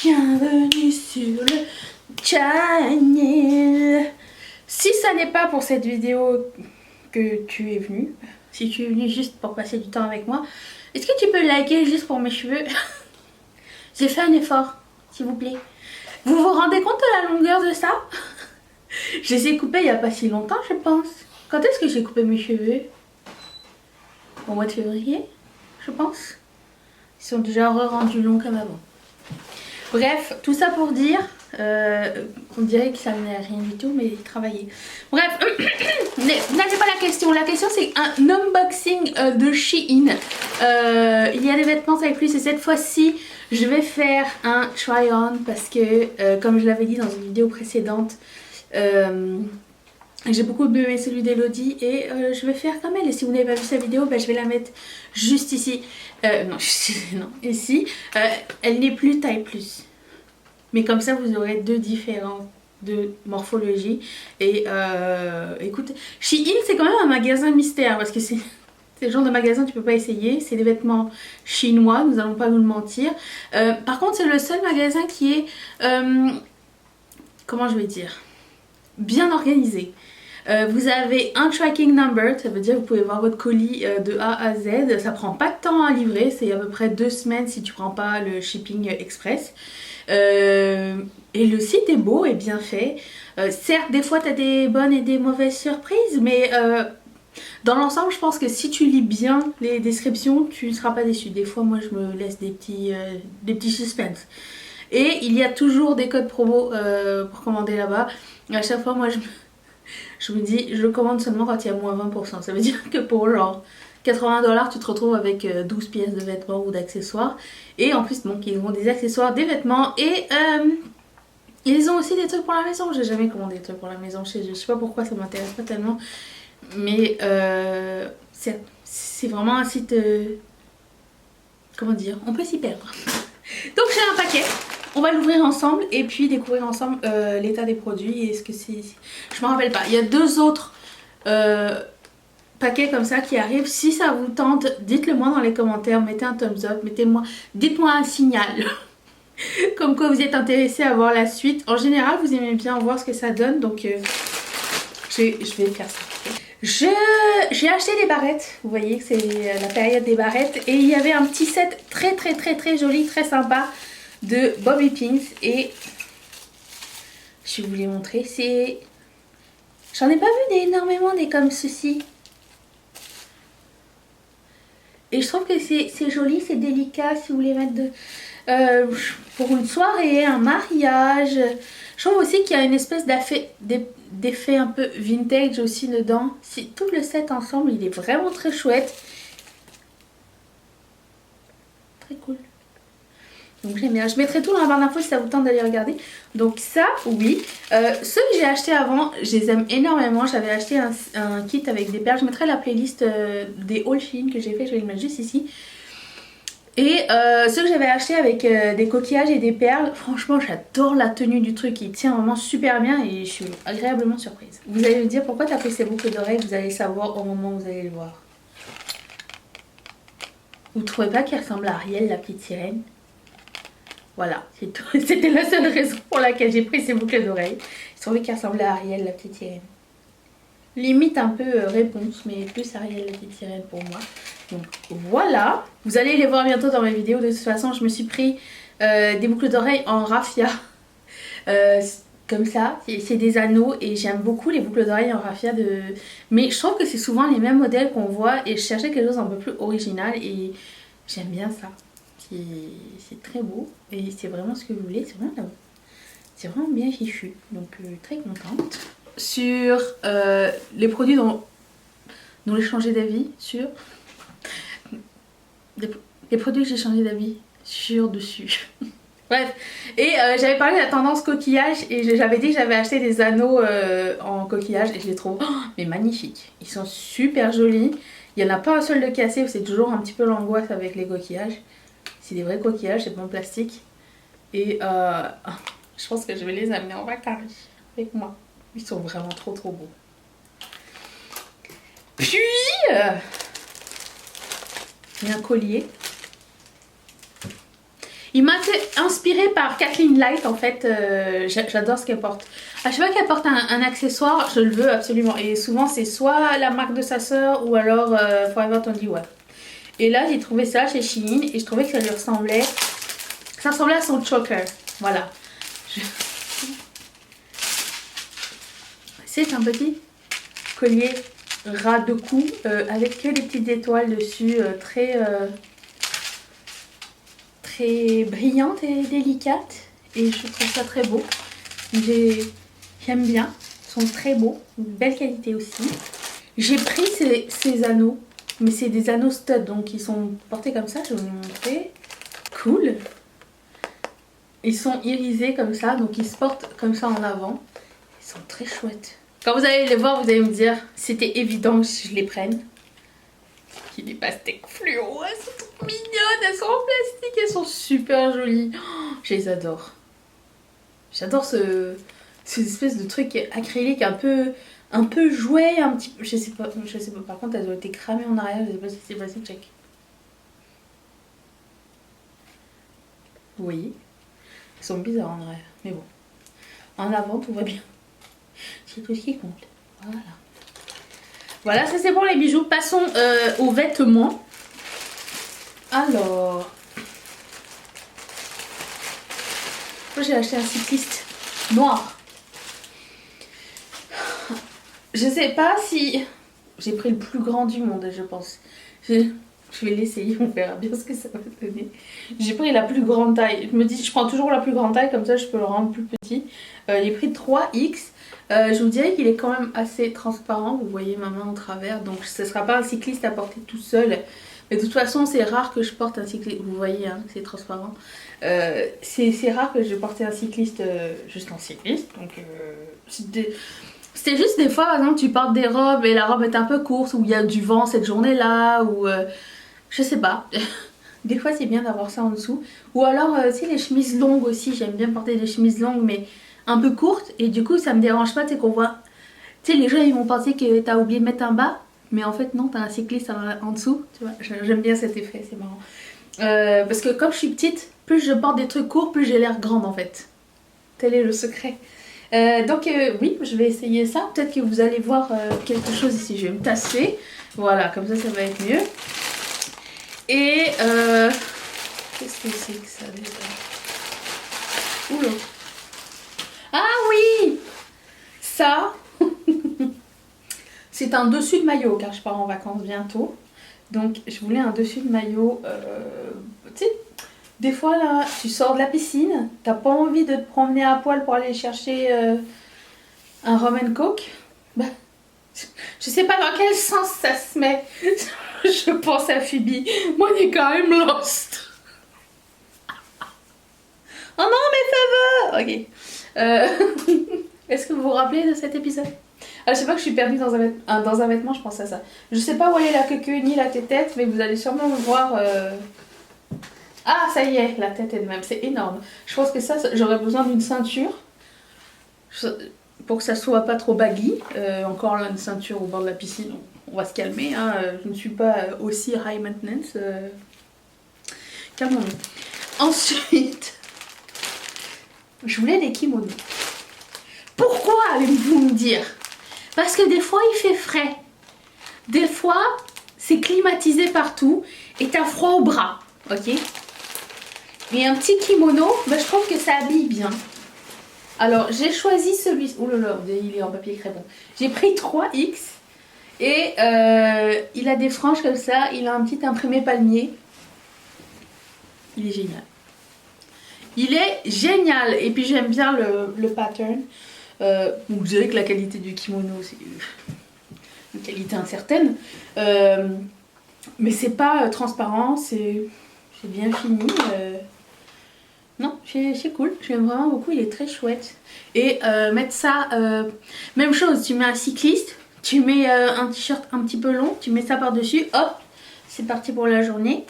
Bienvenue sur le channel. Si ça n'est pas pour cette vidéo que tu es venu, si tu es venu juste pour passer du temps avec moi, est-ce que tu peux liker juste pour mes cheveux? J'ai fait un effort, s'il vous plaît. Vous vous rendez compte de la longueur de ça? Je les ai coupés il n'y a pas si longtemps, je pense. Quand est-ce que j'ai coupé mes cheveux? Au mois de février, je pense. Ils sont déjà rendus longs comme avant. Bref, tout ça pour dire, on dirait que ça n'est rien du tout, mais travailler. Bref, n'allez pas la question. La question c'est un unboxing de Shein. Il y a des vêtements avec plus et cette fois-ci, je vais faire un try-on parce que, comme je l'avais dit dans une vidéo précédente, j'ai beaucoup aimé celui d'Elodie et je vais faire comme elle. Et si vous n'avez pas vu sa vidéo, je vais la mettre juste ici. Non, ici. Elle n'est plus taille plus. Mais comme ça, vous aurez deux différents de morphologie. Et écoute, Shein, c'est quand même un magasin mystère parce que c'est le genre de magasin que tu peux pas essayer. C'est des vêtements chinois, nous allons pas nous le mentir. Par contre, c'est le seul magasin qui est, comment je vais dire, bien organisé. Vous avez un tracking number, ça veut dire que vous pouvez voir votre colis de A à Z. Ça prend pas de temps à livrer, c'est à peu près 2 semaines si tu prends pas le shipping express. Et le site est beau et bien fait. Certes, des fois tu as des bonnes et des mauvaises surprises, mais dans l'ensemble, je pense que si tu lis bien les descriptions, tu ne seras pas déçu. Des fois, moi, je me laisse des petits suspens. Et il y a toujours des codes promo pour commander là-bas. À chaque fois, moi, je me dis, je commande seulement quand il y a moins 20%. Ça veut dire que pour genre 80 $, tu te retrouves avec 12 pièces de vêtements ou d'accessoires. Et en plus, donc, ils ont des accessoires, des vêtements et ils ont aussi des trucs pour la maison. J'ai jamais commandé des trucs pour la maison chez eux. Je sais pas pourquoi, ça m'intéresse pas tellement. Mais c'est vraiment un site, comment dire, on peut s'y perdre. Donc j'ai un paquet. On va l'ouvrir ensemble et puis découvrir ensemble l'état des produits et ce que c'est. Je me rappelle pas. Il y a 2 autres paquets comme ça qui arrivent. Si ça vous tente, dites-le moi dans les commentaires. Mettez un thumbs up, dites-moi un signal. Comme quoi vous êtes intéressé à voir la suite. En général, vous aimez bien voir ce que ça donne. Donc je vais faire ça. J'ai acheté des barrettes. Vous voyez que c'est la période des barrettes. Et il y avait un petit set très joli, très sympa de Bobby Pins et je vais vous les montrer. J'en ai pas vu énormément des comme ceci et je trouve que c'est joli, c'est délicat si vous voulez mettre pour une soirée, un mariage. Je trouve aussi qu'il y a une espèce d'effet un peu vintage aussi dedans. Tout le set ensemble, il est vraiment très chouette, très cool. Donc j'aime bien. Je mettrai tout dans la barre d'infos si ça vous tente d'aller regarder. Donc ça, oui. Ceux que j'ai achetés avant, je les aime énormément. J'avais acheté un kit avec des perles. Je mettrai la playlist des haul Shein que j'ai fait. Je vais le mettre juste ici. Et ceux que j'avais acheté avec des coquillages et des perles. Franchement, j'adore la tenue du truc. Il tient vraiment super bien et je suis agréablement surprise. Vous allez me dire pourquoi tu as pris ces boucles d'oreilles. Vous allez savoir au moment où vous allez le voir. Vous trouvez pas qu'il ressemble à Ariel, la petite sirène? Voilà, c'est tout. C'était la seule raison pour laquelle j'ai pris ces boucles d'oreilles. Je trouvais qu'elle ressemblait à Ariel, la petite sirène. Limite un peu réponse, mais plus Ariel, la petite sirène pour moi. Donc voilà. Vous allez les voir bientôt dans mes vidéos. De toute façon, je me suis pris des boucles d'oreilles en raffia. Comme ça, c'est des anneaux et j'aime beaucoup les boucles d'oreilles en raffia. Mais je trouve que c'est souvent les mêmes modèles qu'on voit et je cherchais quelque chose un peu plus original et j'aime bien ça. C'est très beau et c'est vraiment ce que vous voulez, c'est vraiment bien fichu, donc très contente. Sur les produits dont j'ai changé d'avis, sur les produits que j'ai changé d'avis sur dessus. Bref, et j'avais parlé de la tendance coquillage et j'avais dit que j'avais acheté des anneaux en coquillage et je les trouve mais magnifiques. Ils sont super jolis, il n'y en a pas un seul de cassé, c'est toujours un petit peu l'angoisse avec les coquillages. C'est des vrais coquillages, c'est pas en plastique. Et je pense que je vais les amener en vacances avec moi. Ils sont vraiment trop beaux. Puis, il y a un collier. Il m'a été inspiré par Kathleen Light en fait. J'adore ce qu'elle porte. À chaque fois qu'elle porte un accessoire, je le veux absolument. Et souvent c'est soit la marque de sa sœur ou alors Forever 21. Et là j'ai trouvé ça chez Shein et je trouvais que ça lui ressemblait. Ça ressemblait à son choker. Voilà. C'est un petit collier ras de cou avec que des petites étoiles dessus, très brillantes et délicates. Et je trouve ça très beau. J'aime bien. Ils sont très beaux. Une belle qualité aussi. J'ai pris ces anneaux. Mais c'est des anneaux stud. Donc ils sont portés comme ça. Je vais vous montrer. Cool. Ils sont irisés comme ça. Donc ils se portent comme ça en avant. Ils sont très chouettes. Quand vous allez les voir, vous allez me dire, c'était évident que je les prenne. Qui des pastèques fluo, elles sont trop mignonnes, elles sont en plastique, elles sont super jolies. Oh, je les adore. J'adore ces espèces de trucs acryliques un peu jouets, un petit peu. Je sais pas. Par contre, elles ont été cramées en arrière. Je sais pas si c'est passé, check. Vous voyez, elles sont bizarres en arrière, mais bon. En avant, tout va bien. C'est tout ce qui compte. Voilà. Voilà, ça c'est pour les bijoux. Passons aux vêtements. Alors. Moi j'ai acheté un cycliste noir. Je sais pas si... J'ai pris le plus grand du monde, je pense. Je vais l'essayer, on verra bien ce que ça va donner. J'ai pris la plus grande taille. Je me dis, je prends toujours la plus grande taille, comme ça je peux le rendre plus petit. J'ai pris 3X. Je vous dirais qu'il est quand même assez transparent. Vous voyez ma main en travers. Donc ce ne sera pas un cycliste à porter tout seul. Mais de toute façon, c'est rare que je porte un cycliste. Vous voyez, hein, c'est transparent. C'est rare que je porte un cycliste juste en cycliste. Donc c'était juste des fois, par exemple, tu portes des robes et la robe est un peu courte, ou il y a du vent cette journée-là, ou je sais pas. Des fois, c'est bien d'avoir ça en dessous. Ou alors, tu sais, les chemises longues aussi. J'aime bien porter des chemises longues, mais un peu courtes. Et du coup, ça me dérange pas, tu sais, qu'on voit. Tu sais, les gens, ils vont penser que t'as oublié de mettre un bas. Mais en fait, non, t'as un cycliste en dessous. Tu vois, j'aime bien cet effet, c'est marrant. Parce que comme je suis petite, plus je porte des trucs courts, plus j'ai l'air grande en fait. Tel est le secret. Donc oui, je vais essayer ça. Peut-être que vous allez voir quelque chose ici. Je vais me tasser. Voilà, comme ça va être mieux. Et qu'est-ce que c'est que ça déjà? Oula. Ah oui, ça, c'est un dessus de maillot car je pars en vacances bientôt. Donc je voulais un dessus de maillot. Tu sais, des fois là, tu sors de la piscine, t'as pas envie de te promener à poil pour aller chercher un rum and coke. Bah, je sais pas dans quel sens ça se met. Je pense à Phoebe. Moi, on est quand même lost. Oh non, mes favoris. Ok. Est-ce que vous vous rappelez de cet épisode? Ah, je sais pas que je suis perdue dans un vêtement, je pense à ça. Je sais pas où est la queue ni la tête, mais vous allez sûrement me voir. Ah, ça y est, la tête est de même. C'est énorme. Je pense que ça j'aurais besoin d'une ceinture. Pour que ça soit pas trop baggy. Encore là, une ceinture au bord de la piscine. On va se calmer. Hein. Je ne suis pas aussi high maintenance. Calmons-nous. Ensuite, je voulais des kimonos. Pourquoi allez-vous me dire? Parce que des fois il fait frais. Des fois c'est climatisé partout et t'as froid au bras. Ok? Et un petit kimono, bah, je trouve que ça habille bien. Alors j'ai choisi celui-ci. Oh là là, il est en papier crépon. J'ai pris 3X. Et il a des franges comme ça. Il a un petit imprimé palmier. Il est génial. Il est génial. Et puis j'aime bien le pattern. Vous direz que la qualité du kimono, c'est une qualité incertaine. Mais c'est pas transparent. C'est bien fini. Non, c'est cool. J'aime vraiment beaucoup. Il est très chouette. Et mettre ça... même chose, tu mets un cycliste. Tu mets un t-shirt un petit peu long. Tu mets ça par-dessus. Hop, c'est parti pour la journée.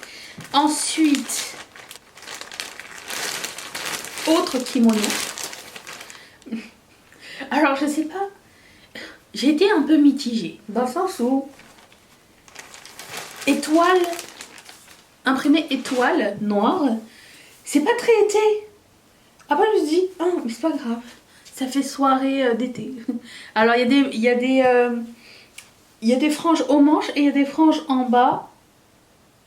Ensuite... Autre kimono. Alors je sais pas. J'ai été un peu mitigée. Dans le sens où... Étoile. Imprimé étoile noire. C'est pas très été. Après je me dis, oh, mais c'est pas grave. Ça fait soirée d'été. Alors il y a des franges aux manches et il y a des franges en bas.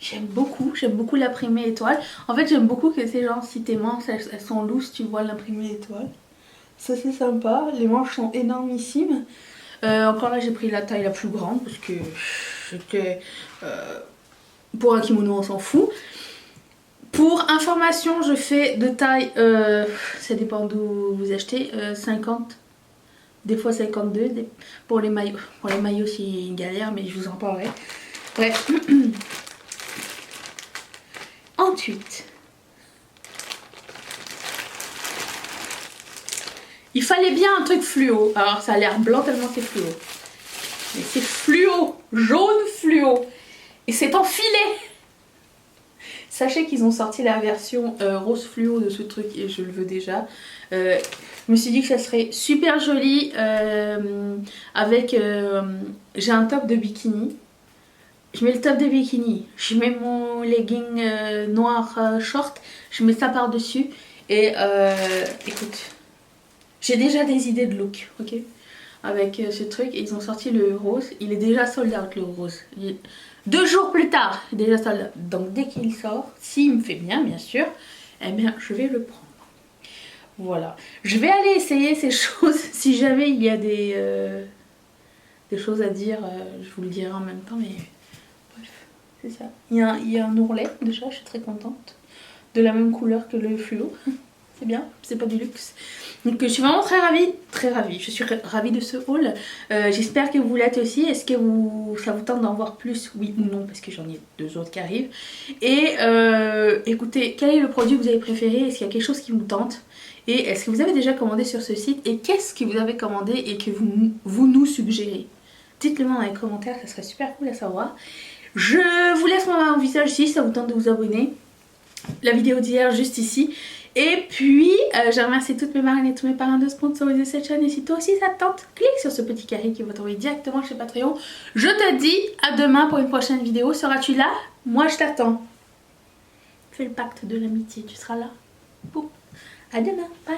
J'aime beaucoup l'imprimé étoile. En fait j'aime beaucoup que ces gens, si tes manches elles sont lousses, tu vois l'imprimé étoile. Ça c'est sympa, les manches sont énormissimes. Encore là j'ai pris la taille la plus grande parce que c'était... pour un kimono on s'en fout. Pour information je fais de taille, ça dépend d'où vous achetez, 50. Des fois 52 pour les maillots. Pour les maillots c'est une galère mais je vous en parlerai. Bref. Ensuite. Il fallait bien un truc fluo. Alors ça a l'air blanc tellement c'est fluo. Mais c'est fluo. Jaune fluo. Et c'est en filet. Sachez qu'ils ont sorti la version rose fluo de ce truc et je le veux déjà. Je me suis dit que ça serait super joli avec... j'ai un top de bikini. Je mets le top de bikini. Je mets mon legging noir short. Je mets ça par-dessus. Et écoute, j'ai déjà des idées de look, ok, avec ce truc. Et ils ont sorti le rose. Il est déjà sold out le rose. 2 jours plus tard, déjà sold out. Donc dès qu'il sort, s'il me fait bien sûr, eh bien je vais le prendre. Voilà. Je vais aller essayer ces choses. Si jamais il y a des choses à dire, je vous le dirai en même temps. Mais bref, c'est ça. Il y a un ourlet déjà, je suis très contente. De la même couleur que le fluo. C'est bien, c'est pas du luxe. Donc je suis vraiment très ravie, je suis ravie de ce haul. J'espère que vous l'êtes aussi. Est-ce que ça vous tente d'en voir plus, oui ou non, parce que j'en ai 2 autres qui arrivent. Et écoutez, quel est le produit que vous avez préféré? Est-ce qu'il y a quelque chose qui vous tente? Et est-ce que vous avez déjà commandé sur ce site? Et qu'est-ce que vous avez commandé et que vous nous suggérez? Dites-le moi dans les commentaires, ça serait super cool à savoir. Je vous laisse mon visage ici, ça vous tente de vous abonner. La vidéo d'hier juste ici. Et puis, je remercie toutes mes marraines et tous mes parrains de sponsoriser cette chaîne. Et si toi aussi ça te tente, clique sur ce petit carré qui va t'envoyer directement chez Patreon. Je te dis à demain pour une prochaine vidéo. Seras-tu là? Moi je t'attends. Fais le pacte de l'amitié, tu seras là. Bon, à demain, bye.